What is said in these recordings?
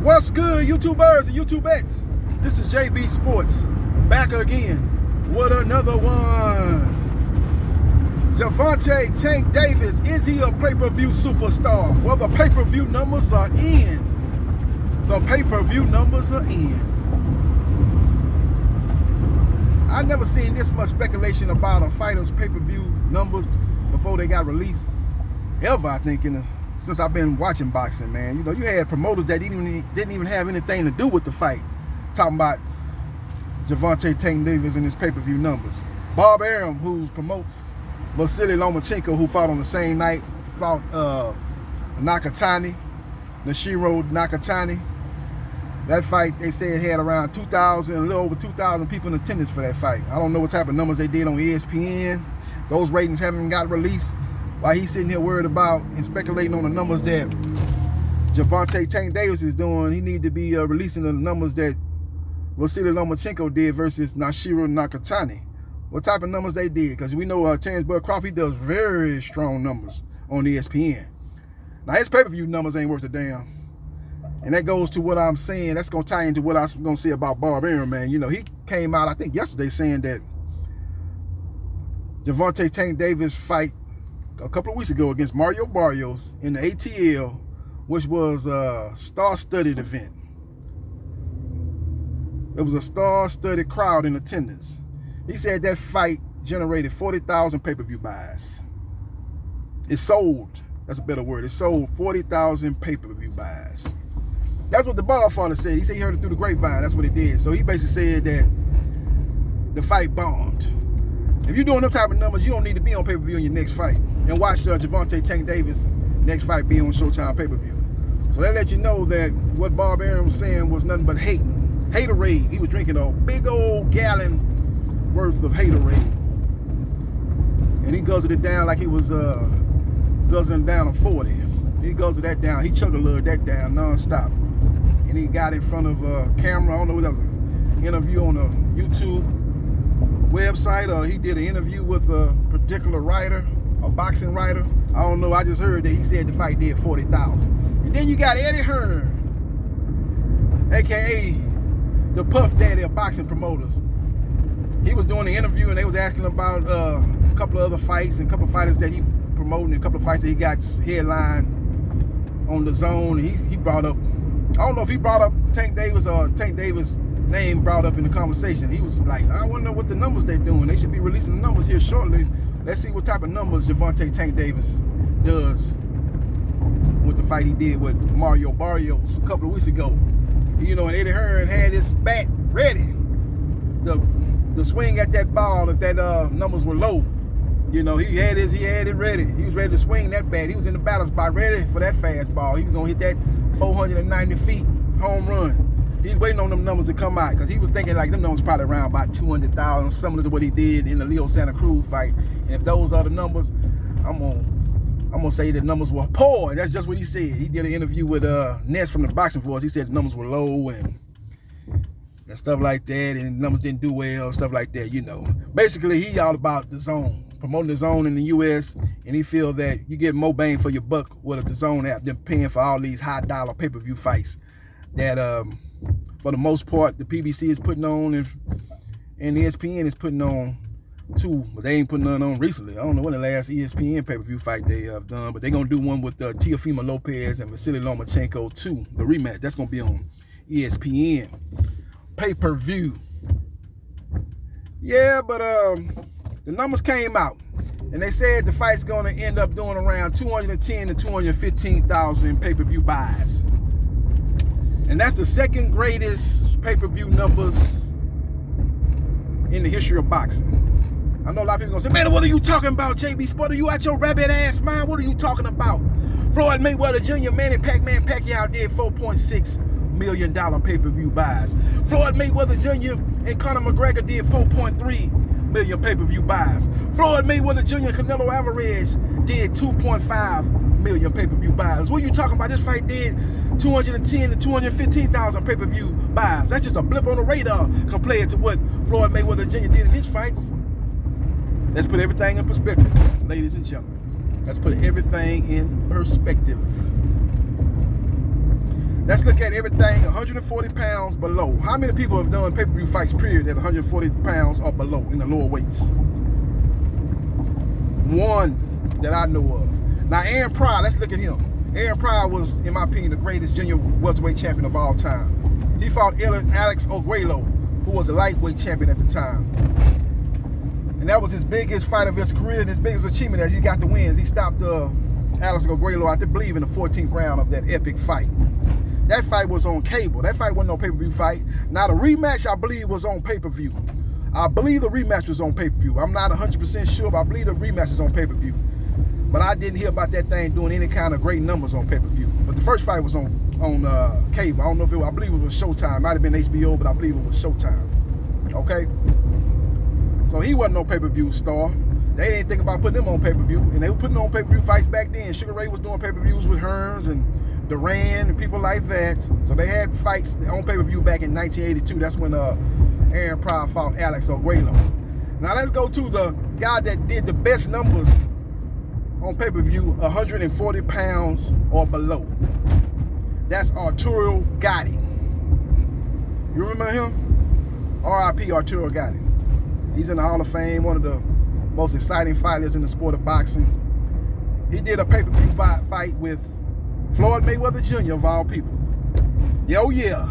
What's good, YouTubers and YouTubettes? This is JBsports back again with another one. Gervonta Tank Davis, is he a pay-per-view superstar? Well, the pay-per-view numbers are in. The pay-per-view numbers are in. I never seen this much speculation about a fighter's pay-per-view numbers before they got released ever, I think, since I've been watching boxing, man. You know, you had promoters that didn't even have anything to do with the fight talking about Gervonta Tank Davis and his pay-per-view numbers. Bob Arum, who promotes Vasily Lomachenko, who fought on the same night, fought Nishiro Nakatani. That fight, they said, had around 2,000, a little over 2,000 people in attendance for that fight. I don't know what type of numbers they did on ESPN. Those ratings haven't got released. While he's sitting here worried about and speculating on the numbers that Gervonta Tank Davis is doing, he need to be releasing the numbers that Vasily Lomachenko did versus Nishiro Nakatani. What type of numbers they did? Because we know Terrence Bud Crawford does very strong numbers on ESPN. Now, his pay-per-view numbers ain't worth a damn. And that goes to what I'm saying. That's going to tie into what I'm going to say about Bob Arum, man. You know, he came out, I think, yesterday saying that Gervonta Tank Davis fight a couple of weeks ago against Mario Barrios in the ATL, which was a star-studded event. It was a star-studded crowd in attendance. He said that fight generated 40,000 pay-per-view buys. It sold, that's a better word, it sold 40,000 pay-per-view buys. That's what the Godfather said. He said he heard it through the grapevine. That's what it did. So he basically said that the fight bombed. If you're doing them type of numbers, you don't need to be on pay-per-view in your next fight. And watch Gervonta Tank Davis' next fight be on Showtime pay-per-view. So that let you know that what Bob Arum was saying was nothing but hate. Haterade. He was drinking a big old gallon worth of haterade. And he guzzled it down like he was guzzling down a 40. He guzzled that down. He chug-a-lugged that down non-stop. And he got in front of a camera. I don't know whether that was an interview on a YouTube website or he did an interview with a particular writer, a boxing writer. I don't know. I just heard that he said the fight did 40,000. And then you got Eddie Hearn, a.k.a. the Puff Daddy of boxing promoters. He was doing the interview and they was asking about a couple of other fights and a couple of fighters that he promoted and a couple of fights that he got headlined on the zone. And he brought up, I don't know if he brought up Tank Davis or Tank Davis' name brought up in the conversation. He was like, I want to know what the numbers they're doing. They should be releasing the numbers here shortly. Let's see what type of numbers Gervonta Tank Davis does with the fight he did with Mario Barrios a couple of weeks ago. You know, and Eddie Hearn had his bat ready to swing at that ball if that numbers were low. You know, he had it ready. He was ready to swing that bat. He was in the battle spot ready for that fastball. He was gonna hit that 490 feet home run. He's waiting on them numbers to come out because he was thinking like them numbers probably around about 200,000, similar to what he did in the Leo Santa Cruz fight. And if those are the numbers, I'm gonna say the numbers were poor. And that's just what he said. He did an interview with Ness from the Boxing Force. He said the numbers were low and stuff like that, and the numbers didn't do well, stuff like that. You know, basically he all about the zone, promoting the zone in the U.S. and he feel that you get more bang for your buck with a DAZN app than paying for all these high dollar pay-per-view fights that for the most part the PBC is putting on and ESPN is putting on too, but they ain't putting none on recently. I don't know when the last ESPN pay-per-view fight they have done, but they're gonna do one with Teofimo Lopez and Vasily Lomachenko too, the rematch. That's gonna be on ESPN pay-per-view. Yeah, but the numbers came out and they said the fight's gonna end up doing around 210 to 215,000 pay-per-view buys. And that's the second greatest pay-per-view numbers in the history of boxing. I know a lot of people gonna say, man, what are you talking about, JBsports? Are you out your rabbit ass mind? What are you talking about? Floyd Mayweather Jr., Manny Pacquiao did $4.6 million pay-per-view buys. Floyd Mayweather Jr. and Conor McGregor did 4.3 million pay-per-view buys. Floyd Mayweather Jr. and Canelo Alvarez did 2.5 million pay-per-view buys. What are you talking about? This fight did 210 to 215,000 pay-per-view buys. That's just a blip on the radar compared to what Floyd Mayweather Jr. did in his fights. Let's put everything in perspective, ladies and gentlemen. Let's put everything in perspective. Let's look at everything 140 pounds below. How many people have done pay-per-view fights, period, at 140 pounds or below in the lower weights? One that I know of. Now, Aaron Pryor, let's look at him. Aaron Pryor was, in my opinion, the greatest junior welterweight champion of all time. He fought Alex Arguello, who was a lightweight champion at the time. And that was his biggest fight of his career and his biggest achievement as he got the wins. He stopped Alex Arguello, I believe, in the 14th round of that epic fight. That fight was on cable. That fight wasn't no pay-per-view fight. Now, the rematch, I believe, was on pay-per-view. I believe the rematch was on pay-per-view. I'm not 100% sure, but I believe the rematch was on pay-per-view. But I didn't hear about that thing doing any kind of great numbers on pay-per-view. But the first fight was on cable. I don't know if it was, I believe it was Showtime. Might have been HBO, but I believe it was Showtime. Okay? So he wasn't no pay-per-view star. They didn't think about putting him on pay-per-view. And they were putting on pay-per-view fights back then. Sugar Ray was doing pay-per-views with Hearns and Duran and people like that. So they had fights on pay-per-view back in 1982. That's when Aaron Pryor fought Alex Arguello. Now let's go to the guy that did the best numbers on pay-per-view, 140 pounds or below. That's Arturo Gatti. You remember him? R.I.P. Arturo Gatti. He's in the Hall of Fame, one of the most exciting fighters in the sport of boxing. He did a pay-per-view fight with Floyd Mayweather Jr. of all people. Yo, yeah.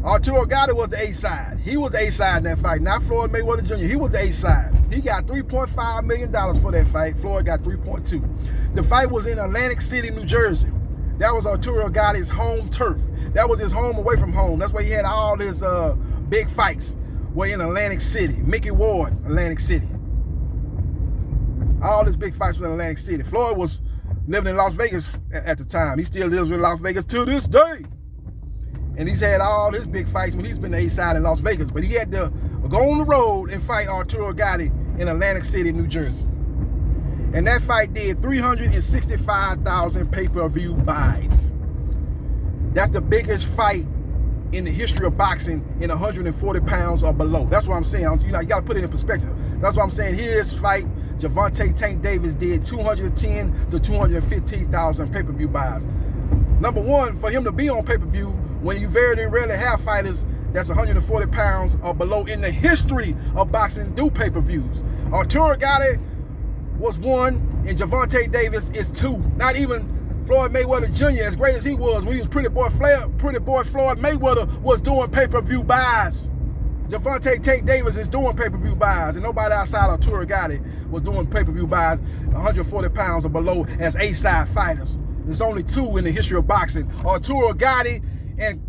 Arturo Gatti was the A-side. He was the A-side in that fight, not Floyd Mayweather Jr. He was the A-side. He got $3.5 million for that fight. Floyd got 3.2. The fight was in Atlantic City, New Jersey. That was Arturo Gatti's home turf. That was his home away from home. That's where he had all his big fights. Were in Atlantic City. Mickey Ward, Atlantic City. All his big fights were in Atlantic City. Floyd was living in Las Vegas at the time. He still lives in Las Vegas to this day. And he's had all his big fights when he's been the A-side in Las Vegas. But he had to go on the road and fight Arturo Gatti in Atlantic City, New Jersey. And that fight did 365,000 pay-per-view buys. That's the biggest fight in the history of boxing in 140 pounds or below. That's what I'm saying. You got to put it in perspective. That's what I'm saying. His fight, Gervonta Tank Davis, did 210 to 215,000 pay-per-view buys. Number one, for him to be on pay-per-view when you very rarely have fighters that's 140 pounds or below in the history of boxing do pay-per-views. Arturo Gatti was one, and Gervonta Davis is two. Not even Floyd Mayweather Jr., as great as he was, when he was Pretty Boy Floyd Mayweather was doing pay-per-view buys. Gervonta Tank Davis is doing pay-per-view buys, and nobody outside Arturo Gatti was doing pay-per-view buys 140 pounds or below as A-side fighters. There's only two in the history of boxing, Arturo Gatti and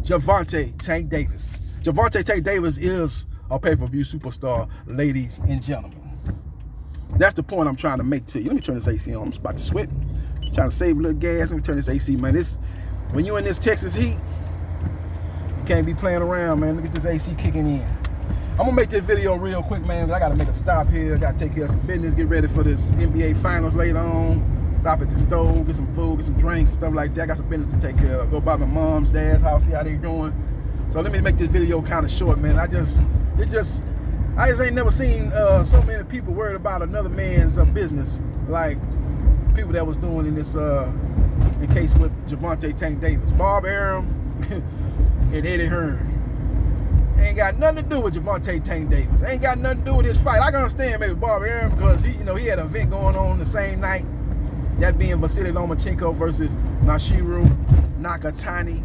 Gervonta Tank Davis. Gervonta Tank Davis is a pay-per-view superstar, ladies and gentlemen. That's the point I'm trying to make to you. Let me turn this AC on. I'm just about to sweat. Trying to save a little gas. Let me turn this AC, man. When you're in this Texas heat, you can't be playing around, man. Look at this AC kicking in. I'm gonna make this video real quick, man. I gotta make a stop here. I gotta take care of some business, get ready for this NBA Finals later on. Stop at the stove, get some food, get some drinks, stuff like that. I got some business to take care of. Go by my mom's, dad's house, see how they doing. So let me make this video kind of short, man. I just ain't never seen so many people worried about another man's business like people that was doing in this in case with Gervonta Tank Davis. Bob Arum and Eddie Hearn. Ain't got nothing to do with Gervonta Tank Davis. Ain't got nothing to do with his fight. I can understand maybe Bob Arum because he had an event going on the same night. That being Vasily Lomachenko versus Nashiru Nakatani.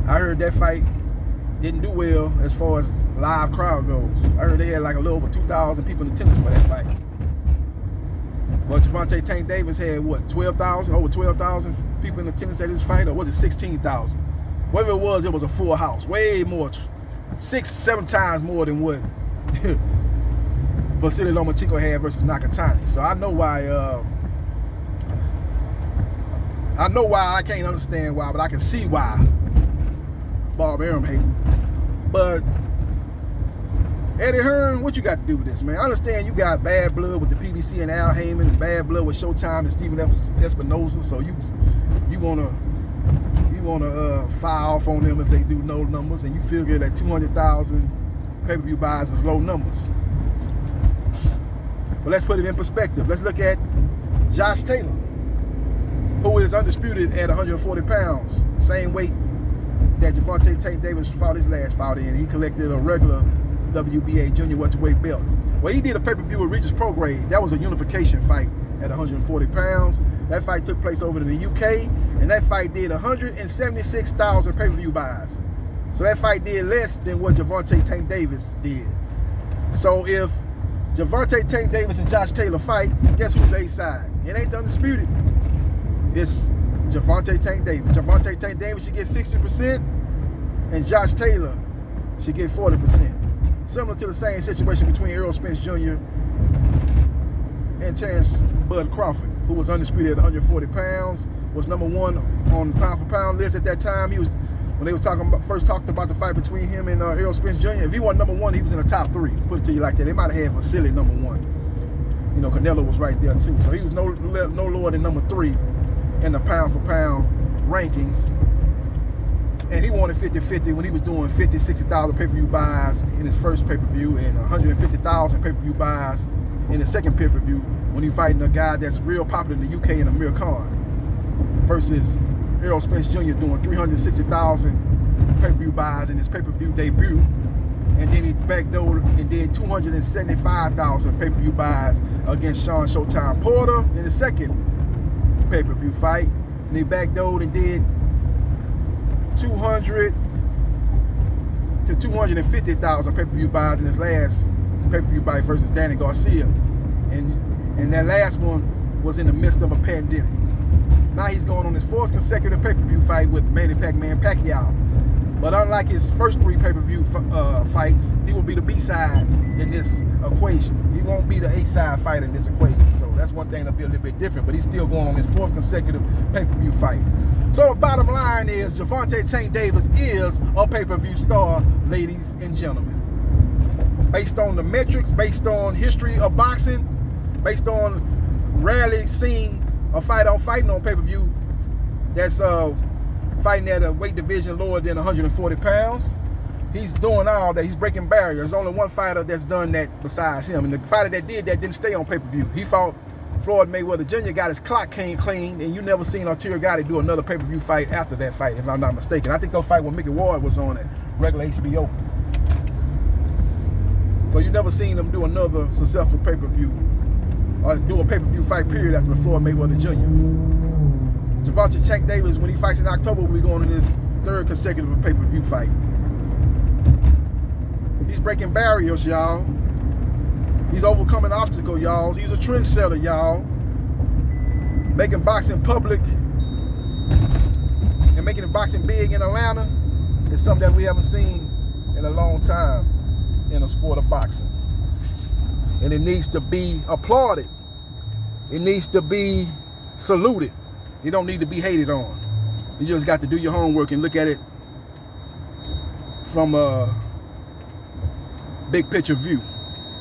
I heard that fight didn't do well as far as live crowd goes. I heard they had like a little over 2,000 people in attendance for that fight. Well, Gervonta Tank Davis had what, over 12,000 people in attendance at this fight, or was it 16,000? Whatever it was a full house. Way more, 6-7 times more than what Vasily Lomachenko had versus Nakatani. So I know why. I can't understand why, but I can see why Bob Arum hating. But Eddie Hearn, what you got to do with this, man? I understand you got bad blood with the PBC and Al Heyman, and bad blood with Showtime and Steven Espinoza, so you wanna fire off on them if they do no numbers, and you figure that 200,000 pay-per-view buys is low numbers. But let's put it in perspective. Let's look at Josh Taylor, who is undisputed at 140 pounds. same weight that Gervonta Tank Davis fought his last fight in. He collected a regular WBA junior welterweight belt. Well, he did a pay-per-view with Regis Prograis. That was a unification fight at 140 pounds. That fight took place over in the UK, and that fight did 176,000 pay-per-view buys. So that fight did less than what Gervonta Tank Davis did. So if Gervonta Tank Davis and Josh Taylor fight, guess who's A side? It ain't the undisputed. It's Gervonta Tank Davis. Gervonta Tank Davis should get 60%, and Josh Taylor should get 40%. Similar to the same situation between Errol Spence Jr. and Terrence Bud Crawford, who was undisputed at 140 pounds, was number one on the pound for pound list at that time. He was, when they were first talked about the fight between him and Errol Spence Jr., if he wasn't number one, he was in the top three. Put it to you like that. They might have had Vasily number one. You know, Canelo was right there too. So he was no lower than number three in the pound for pound rankings. And he wanted 50-50 when he was doing 50, 60,000 pay-per-view buys in his first pay-per-view and 150,000 pay-per-view buys in his second pay-per-view when he fighting a guy that's real popular in the UK in Amir Khan versus Errol Spence Jr. doing 360,000 pay-per-view buys in his pay-per-view debut, and then he backdoored and did 275,000 pay-per-view buys against Sean Showtime Porter in his second pay-per-view fight, and he backdoored and did 200 to 250,000 pay-per-view buys in his last pay-per-view fight versus Danny Garcia, and that last one was in the midst of a pandemic. Now he's going on his fourth consecutive pay-per-view fight with Manny Pacquiao. But unlike his first three pay-per-view fights, he will be the B-side in this equation. He won't be the A-side fighter in this equation. So that's one thing that'll be a little bit different. But he's still going on his fourth consecutive pay-per-view fight. So the bottom line is Gervonta Tank Davis is a pay-per-view star, ladies and gentlemen. Based on the metrics, based on history of boxing, based on rarely seeing a fighter fighting on pay-per-view that's fighting at a weight division lower than 140 pounds. He's doing all that. He's breaking barriers. There's only one fighter that's done that besides him. And the fighter that did that didn't stay on pay-per-view. He fought Floyd Mayweather Jr., got his clock clean, and you never seen Arturo Gatti do another pay-per-view fight after that fight, if I'm not mistaken. I think they'll fight when Mickey Ward was on it, regular HBO. So you never seen him do another successful pay-per-view or do a pay-per-view fight period after the Floyd Mayweather Jr. Gervonta Tank Davis, when he fights in October, will be going to his third consecutive pay-per-view fight. He's breaking barriers, y'all. He's overcoming obstacles, y'all. He's a trendsetter, y'all. Making boxing public and making the boxing big in Atlanta is something that we haven't seen in a long time in the sport of boxing. And it needs to be applauded. It needs to be saluted. You don't need to be hated on. You just got to do your homework and look at it from a big picture view.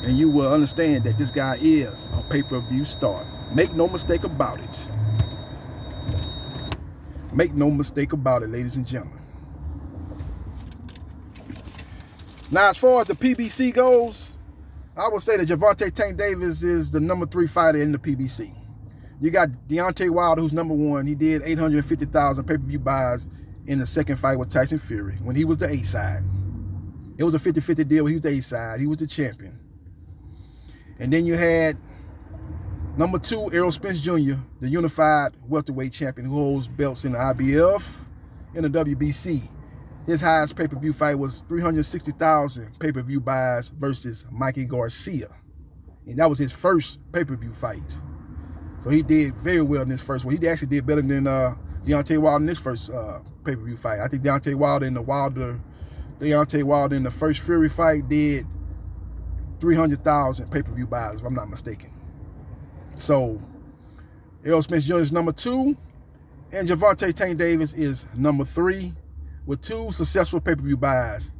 And you will understand that this guy is a pay-per-view star. Make no mistake about it. Make no mistake about it, ladies and gentlemen. Now, as far as the PBC goes, I would say that Gervonta Tank Davis is the number 3 fighter in the PBC. You got Deontay Wilder, who's number 1. He did 850,000 pay-per-view buys in the second fight with Tyson Fury when he was the A-side. It was a 50-50 deal. He was the A-side. He was the champion. And then you had number 2, Errol Spence Jr., the unified welterweight champion who holds belts in the IBF and the WBC. His highest pay-per-view fight was 360,000 pay-per-view buys versus Mikey Garcia. And that was his first pay-per-view fight. So he did very well in this first one. He actually did better than Deontay Wilder in this first pay-per-view fight. I think Deontay Wilder in the first Fury fight did 300,000 pay-per-view buys, if I'm not mistaken. So Errol Spence Jr. is number 2, and Gervonta Tank Davis is number 3 with 2 successful pay-per-view buys.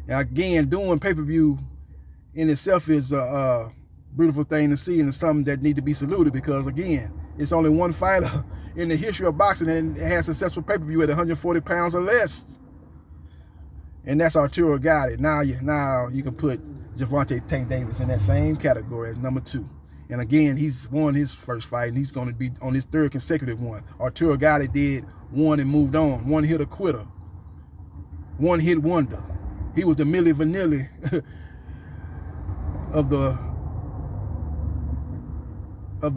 And again, doing pay-per-view in itself is a beautiful thing to see, and it's something that needs to be saluted because, again, it's only one fighter in the history of boxing that has successful pay-per-view at 140 pounds or less. And that's Arturo Gatti. Now you can put Gervonta Tank Davis in that same category as number 2. And again, he's won his first fight, and he's going to be on his third consecutive one. Arturo Gatti did one and moved on. One hit a quitter. One hit wonder. He was the Milli Vanilli of the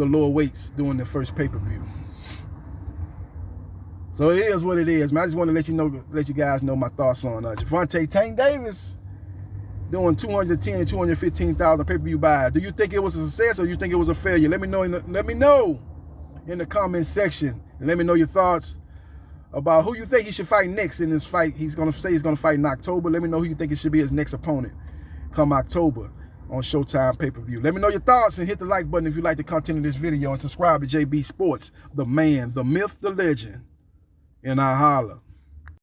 lower weights doing the first pay-per-view. So it is what it is, man. I just want to let you guys know my thoughts on Gervonta Tank Davis doing 210 and 215,000 pay-per-view buys. Do you think it was a success or you think it was a failure? Let me know in the comment section. And let me know your thoughts about who you think he should fight next in this fight. He's gonna say he's gonna fight in October. Let me know who you think it should be his next opponent come October on Showtime pay-per-view. Let me know your thoughts and hit the like button if you like the content of this video, and subscribe to JB Sports, the man, the myth, the legend. And I holla.